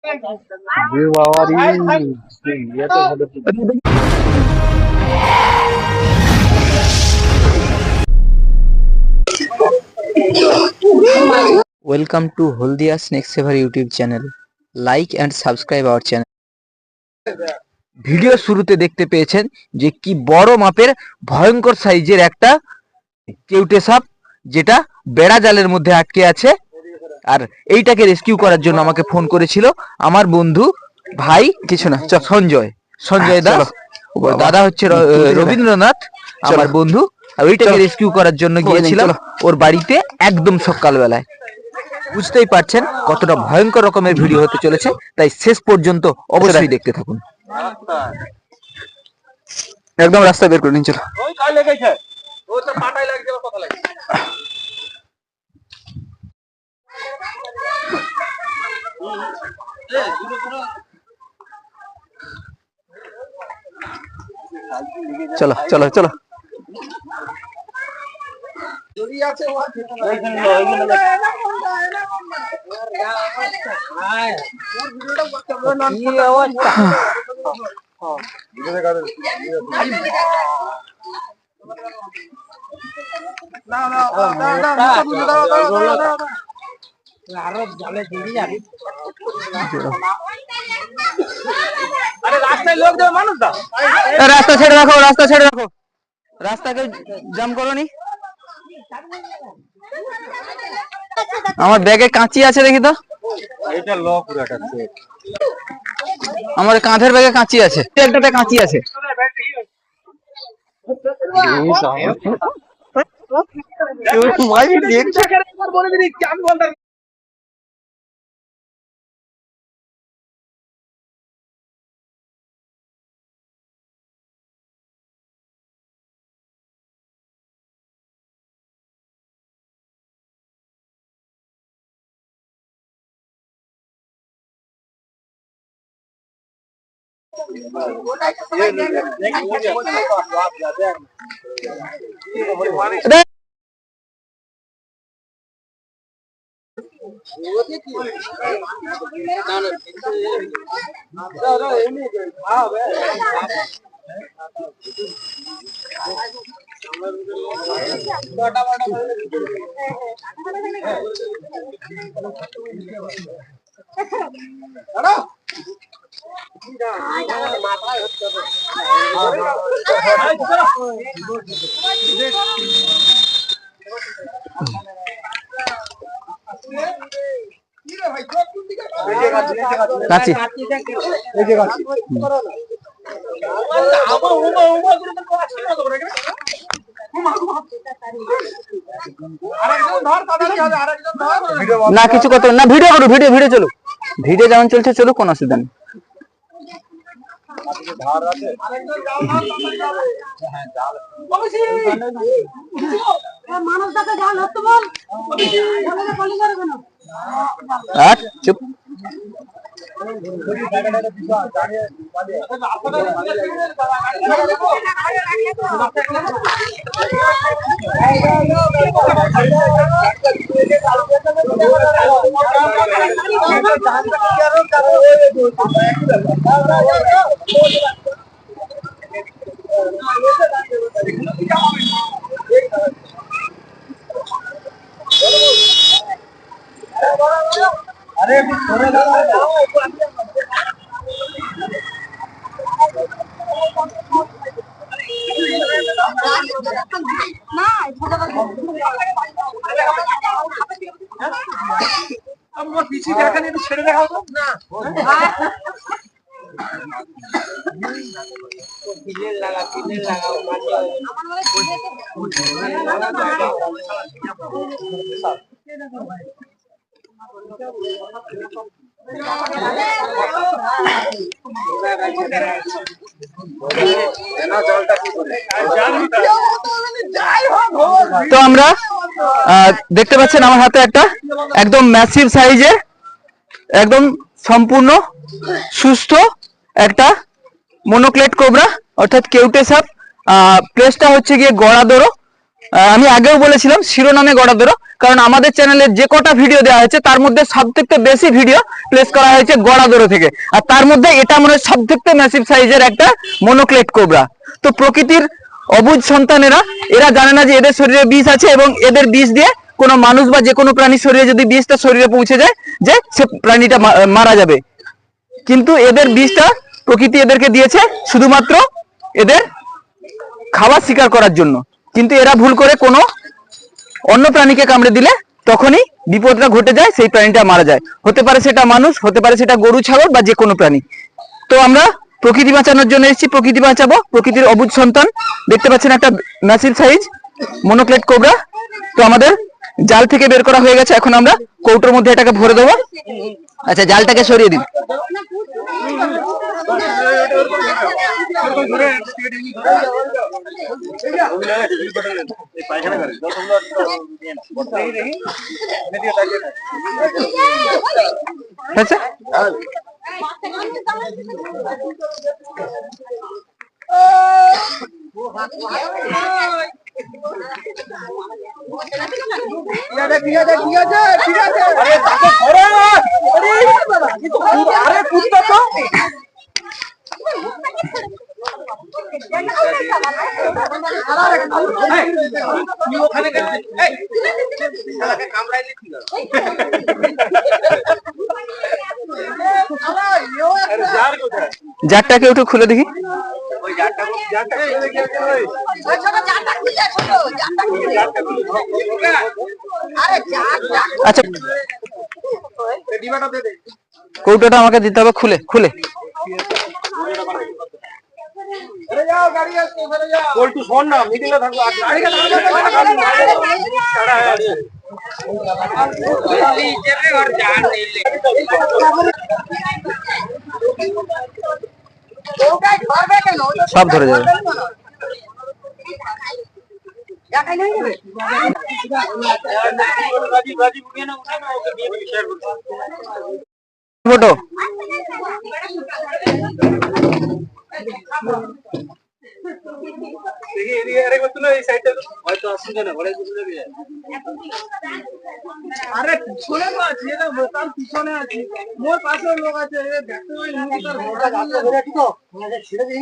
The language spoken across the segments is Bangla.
ये बाबा ये तो Welcome to Holdia Snake Saver YouTube channel. Like and subscribe our channel. Video শুরুতে দেখতে পেয়েছেন যে কি বড় মাপের ভয়ঙ্কর সাইজের একটা কেউটে সাপ, যেটা বেড়া জালের মধ্যে আটকে আছে। আর এইটাকে রেস্কিউ করার জন্য আমাকে ফোন করেছিল আমার বন্ধু ভাই, কিছু না, সঞ্জয় দাস। দাদা হচ্ছে রবীন্দ্রনাথ, আমার বন্ধু। আর ওইটাকে রেস্কিউ করার জন্য গিয়েছিলাম ওর বাড়িতে একদম সকালবেলায়। বুঝতেই পারছেন কতটা ভয়ঙ্কর রকমের ভিডিও হতে চলেছে, তাই শেষ পর্যন্ত অবশ্যই দেখতে থাকুন। একদম রাস্তা বের করে নিন, চলো। চলো চলো চলো। রাস্তা ছেড়ে রাখো, রাস্তা ছেড়ে রাখো, রাস্তাকে জাম করো নি। আমার ব্যাগে কাঁচি আছে, দেখি তো। আমার কাঁধের ব্যাগে কাঁচি আছে, একটাতে কাঁচি আছে। কাঁচি না, কিছু করতে না। ভিডিও করো, ভিডিও ভিডিও চলো, ভিডিও যেমন চলছে চলো, কোন অসুবিধা নেই। চুপ। ছেড়ে দেখা হতো না। তো আমরা দেখতে পাচ্ছেন আমার হাতে একটা একদম ম্যাসিভ সাইজের, একদম সম্পূর্ণ সুস্থ একটা মনোক্লেট কোবরা, অর্থাৎ কেউটে সাপ। প্লেসটা হচ্ছে গিয়ে গড়াদড়ো। আমি আগেও বলেছিলাম শিরোনামে গড়াদরো, কারণ আমাদের চ্যানেলে যে কটা ভিডিও দেওয়া হয়েছে তার মধ্যে সবথেকে বেশি ভিডিও প্লেস করা হয়েছে গড়াদরো থেকে, আর তার মধ্যে এটা মনে হয় সবথেকে ম্যাসিভ সাইজের একটা মনোক্লেট কোবরা। তো প্রকৃতির অবুঝ সন্তানেরা এরা জানে না যে এদের শরীরে বিষ আছে, এবং এদের বিষ দিয়ে কোনো মানুষ বা যে কোনো প্রাণীর শরীরে যদি বিষটা শরীরে পৌঁছে যায় যে সে প্রাণীটা মারা যাবে। কিন্তু এদের বিষটা প্রকৃতি এদেরকে দিয়েছে শুধুমাত্র এদের খাবার শিকার করার জন্য। কিন্তু এরা ভুল করে কোনো অন্য প্রাণীকে কামড়ে দিলে তখনই বিপদটা ঘটে যায়, সেই প্রাণীটা মারা যায়। হতে পারে সেটা মানুষ, হতে পারে সেটা গরু, ছাগল বা যে কোনো প্রাণী। তো আমরা প্রকৃতি বাঁচানোর জন্য এসেছি, প্রকৃতি বাঁচাবো, প্রকৃতির অবুঝ সন্তান। দেখতে পাচ্ছেন একটা ম্যাসিভ সাইজ মনোক্লেট কোবরা। তো আমাদের জাল থেকে বের করা হয়ে গেছে, এখন আমরা কৌটোর মধ্যে এটাকে ভরে দেবো। আচ্ছা, জালটাকে সরিয়ে দিন। আচ্ছা, জারটাকে একটু খুলে দেখি। আচ্ছা, কৌটোটা আমাকে দিতে হবে খুলে খুলে। সব ধরে যাবে। ফটো আরে পিছনে তো আছে, এটা বোকাল পিছনে আছে, মোর পাশে লোক আছে, দেখতে পাই না তার ঘোড়া গাছে ধরে কি তো ছেড়ে দিই।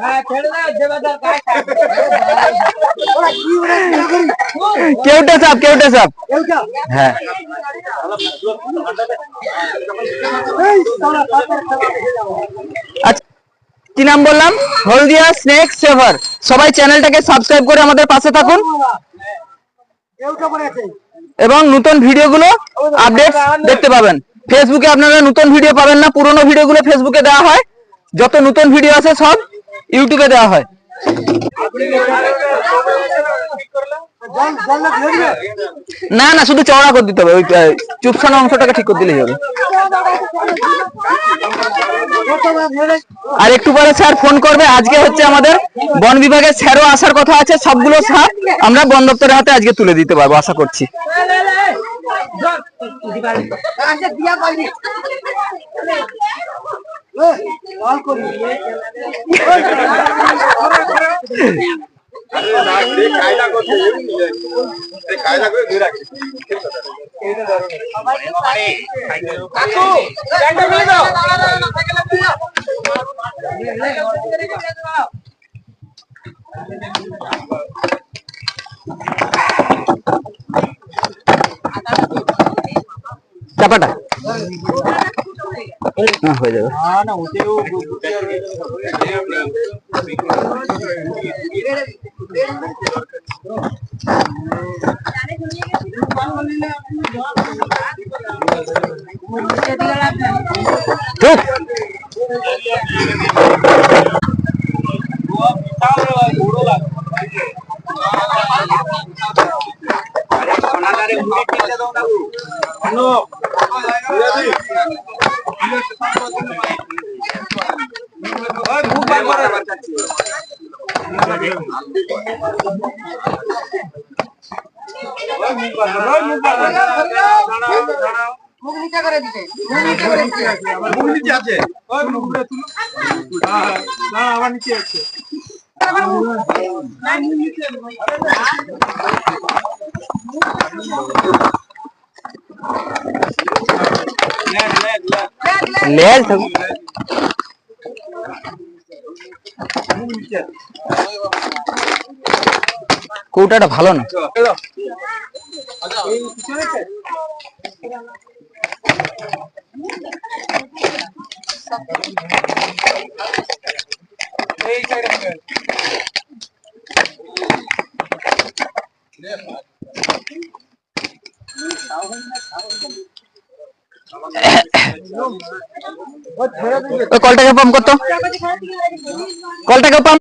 হ্যাঁ ছেড়ে দাও, দেবাদার কাজ ওরা কি ওরা করি কেউটা সাপ, কেউটা সাপ। হ্যাঁ, আচ্ছা, কি নাম বললাম? হলদিয়া স্নেক সেভার। সবাই চ্যানেলটাকে সাবস্ক্রাইব করে আমাদের পাশে থাকুন, এবং নতুন ভিডিওগুলো আপডেট দেখতে পাবেন। ফেসবুকে আপনারা নতুন ভিডিও পাবেন না, পুরনো ভিডিওগুলো ফেসবুকে দেওয়া হয়, যত নতুন ভিডিও আছে সব ইউটিউবে দেওয়া হয়। না না, শুধু চওড়া করে দিতে হবে, ওই চুপসানো অংশটাকে ঠিক করে দিলেই হবে। আর একটু পরে স্যার ফোন করবে। আজকে হচ্ছে আমাদের বন বিভাগের স্যারও আসার কথা আছে, সবগুলো সাপ আমরা বন দপ্তরের হাতে আজকে তুলে দিতে পারবো আশা করছি। চাপাটা না হয়ে যাবে। ঠিক, মুখ নিচে করে দিতে, মুখ নিচে আছে, ওই মুখ ঘুরে তুলো। হ্যাঁ, না আমার নিচে আছে। লেজ কৌটাটা ভালো না। ওই কলটাকে পাম্প করতো, কলটাকে পাম্প।